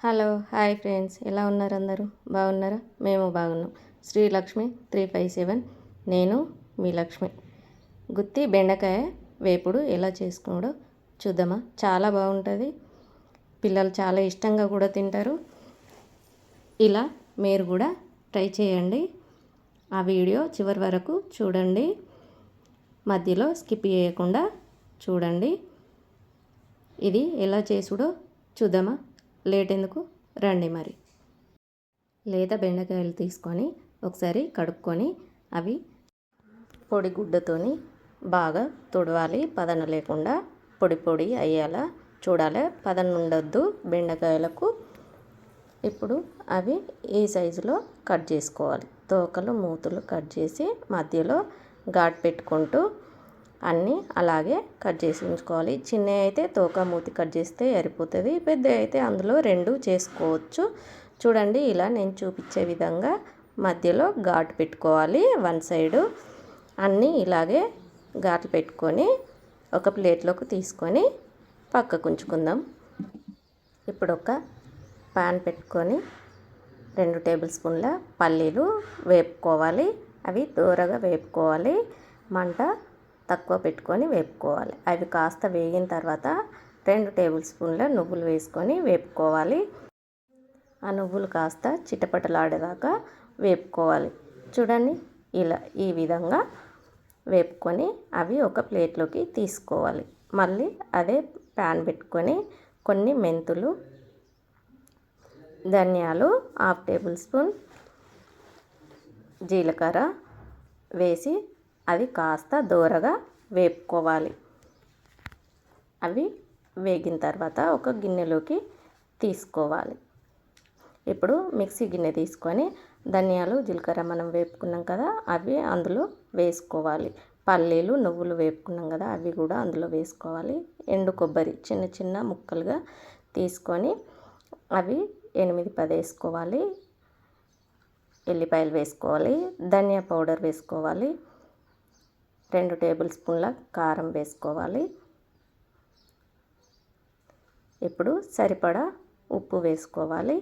Hello hi friends, ఎలా ఉన్నారు? అందరూ బాగున్నారా? మేము బాగున్నాం. శ్రీలక్ష్మి 357. నేను మీ లక్ష్మి. గుత్తి బెండకాయ వేపుడు ఎలా చేసుకోవడో చూద్దామా? చాలా బాగుంటుంది. పిల్లలు చాలా ఇష్టంగా కూడా తింటారు. ఇలా మీరు కూడా ట్రై చేయండి. ఆ వీడియో చివరి వరకు చూడండి, మధ్యలో స్కిప్ చేయకుండా చూడండి. ఇది ఎలా చేసుడో చూద్దామా? లేట్ ఎందుకు, రండి. మరి లేత బెండకాయలు తీసుకొని ఒకసారి కడుక్కొని అవి పొడి గుడ్డతోని బాగా తుడవాలి. పదన లేకుండా పొడి పొడి అయ్యేలా చూడాలి. పదన ఉండొద్దు బెండకాయలకు. ఇప్పుడు అవి ఈ సైజులో కట్ చేసుకోవాలి. తోకలు మూతులు కట్ చేసి మధ్యలో ఘాట్ పెట్టుకుంటూ అన్నీ అలాగే కట్ చేసి ఉంచుకోవాలి. చిన్న అయితే తోక మూతి కట్ చేస్తే సరిపోతుంది. పెద్ద అయితే అందులో 2 చేసుకోవచ్చు. చూడండి, ఇలా నేను చూపించే విధంగా మధ్యలో ఘాటు పెట్టుకోవాలి. 1 సైడు అన్నీ ఇలాగే ఘాట్లు పెట్టుకొని ఒక ప్లేట్లోకి తీసుకొని పక్కకు ఉంచుకుందాం. ఇప్పుడు ఒక పాన్ పెట్టుకొని 2 టేబుల్ స్పూన్ల పల్లీలు వేపుకోవాలి. అవి దూరగా వేపుకోవాలి. మంట తక్కువ పెట్టుకొని వేపుకోవాలి. అవి కాస్త వేగిన తర్వాత 2 టేబుల్ స్పూన్ల నువ్వులు వేసుకొని వేపుకోవాలి. ఆ నువ్వులు కాస్త చిటపటలాడేదాకా వేపుకోవాలి. చూడండి, ఇలా ఈ విధంగా వేపుకొని అవి ఒక ప్లేట్లోకి తీసుకోవాలి. మళ్ళీ అదే ప్యాన్ పెట్టుకొని కొన్ని మెంతులు, ధనియాలు, 1/2 టేబుల్ స్పూన్ జీలకర్ర వేసి అది కాస్త దూరగా వేపుకోవాలి. అవి వేగిన తర్వాత ఒక గిన్నెలోకి తీసుకోవాలి. ఇప్పుడు మిక్సీ గిన్నె తీసుకొని ధనియాలు, జీలకర్ర మనం వేపుకున్నాం కదా, అవి అందులో వేసుకోవాలి. పల్లీలు, నువ్వులు వేపుకున్నాం కదా, అవి కూడా అందులో వేసుకోవాలి. ఎండు కొబ్బరి చిన్న చిన్న ముక్కలుగా తీసుకొని అవి 8-10 వేసుకోవాలి. ఎల్లిపాయలు వేసుకోవాలి. ధనియా పౌడర్ వేసుకోవాలి. 2 టేబుల్ స్పూన్ల కారం వేసుకోవాలి. ఇప్పుడు సరిపడా ఉప్పు వేసుకోవాలి.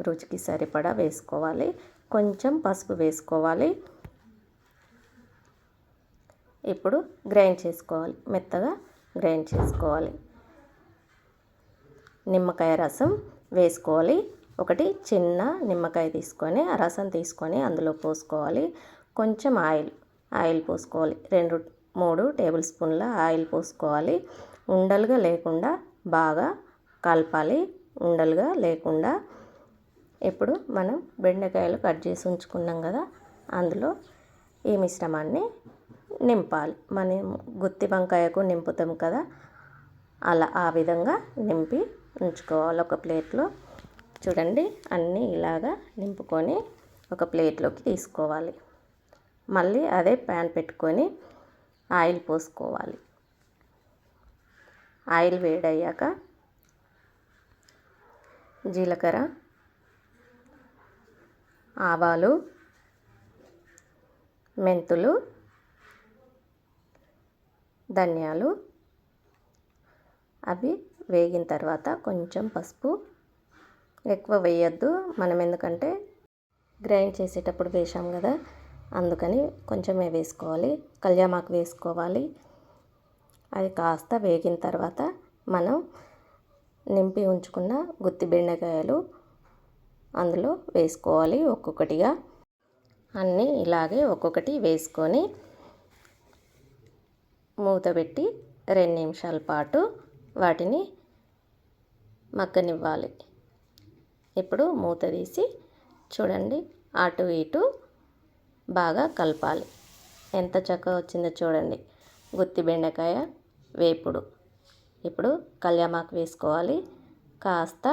రుచికి సరిపడా వేసుకోవాలి. కొంచెం పసుపు వేసుకోవాలి. ఇప్పుడు గ్రైండ్ చేసుకోవాలి. మెత్తగా గ్రైండ్ చేసుకోవాలి. నిమ్మకాయ రసం వేసుకోవాలి. ఒకటి చిన్న నిమ్మకాయ తీసుకొని ఆ రసం తీసుకొని అందులో పోసుకోవాలి. కొంచెం ఆయిల్ పోసుకోవాలి. 2-3 టేబుల్ స్పూన్ల ఆయిల్ పోసుకోవాలి. ఉండలుగా లేకుండా బాగా కలపాలి. ఉండలుగా లేకుండా. ఇప్పుడు మనం బెండకాయలు కట్ చేసి ఉంచుకున్నాం కదా, అందులో ఈ మిశ్రమాన్ని నింపాలి. మనం గుత్తి వంకాయకు నింపుతాం కదా, అలా ఆ విధంగా నింపి ఉంచుకోవాలి ఒక ప్లేట్లో. చూడండి, అన్నీ ఇలాగా నింపుకొని ఒక ప్లేట్లోకి తీసుకోవాలి. మళ్ళీ అదే ప్యాన్ పెట్టుకొని ఆయిల్ పోసుకోవాలి. ఆయిల్ వేడయ్యాక జీలకర్ర, ఆవాలు, మెంతులు, ధనియాలు అవి వేగిన తర్వాత కొంచెం పసుపు, ఎక్కువ వేయొద్దు మనం, ఎందుకంటే గ్రైండ్ చేసేటప్పుడు వేసాం కదా, అందుకని కొంచెమే వేసుకోవాలి. కళ్యామాకు వేసుకోవాలి. అది కాస్త వేగిన తర్వాత మనం నింపి ఉంచుకున్న గుత్తి బెండకాయలు అందులో వేసుకోవాలి. ఒక్కొక్కటిగా అన్నీ ఇలాగే ఒక్కొక్కటి వేసుకొని మూత పెట్టి 2 నిమిషాల పాటు వాటిని మగ్గనివ్వాలి. ఇప్పుడు మూత తీసి చూడండి, అటు ఇటు బాగా కలపాలి. ఎంత చక్కగా వచ్చిందో చూడండి గుత్తి బెండకాయ వేపుడు. ఇప్పుడు కళ్యామాకు వేసుకోవాలి. కాస్త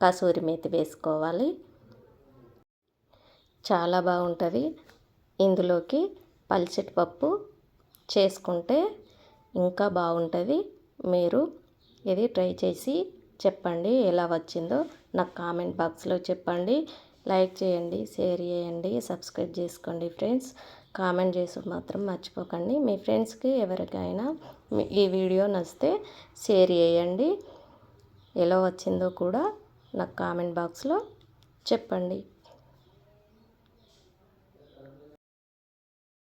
కసూరి మేతి వేసుకోవాలి. చాలా బాగుంటుంది. ఇందులోకి పల్చటి పప్పు చేసుకుంటే ఇంకా బాగుంటుంది. మీరు ఇది ట్రై చేసి చెప్పండి, ఎలా వచ్చిందో నాకు కామెంట్ బాక్స్లో చెప్పండి. లైక్ చేయండి, షేర్ చేయండి, సబ్స్క్రైబ్ చేసుకోండి ఫ్రెండ్స్. కామెంట్ చేసి మాత్రం మర్చిపోకండి. మీ ఫ్రెండ్స్కి ఎవరికైనా ఈ వీడియో నచ్చితే షేర్ చేయండి. ఎలా వచ్చిందో కూడా నాకు కామెంట్ బాక్స్లో చెప్పండి.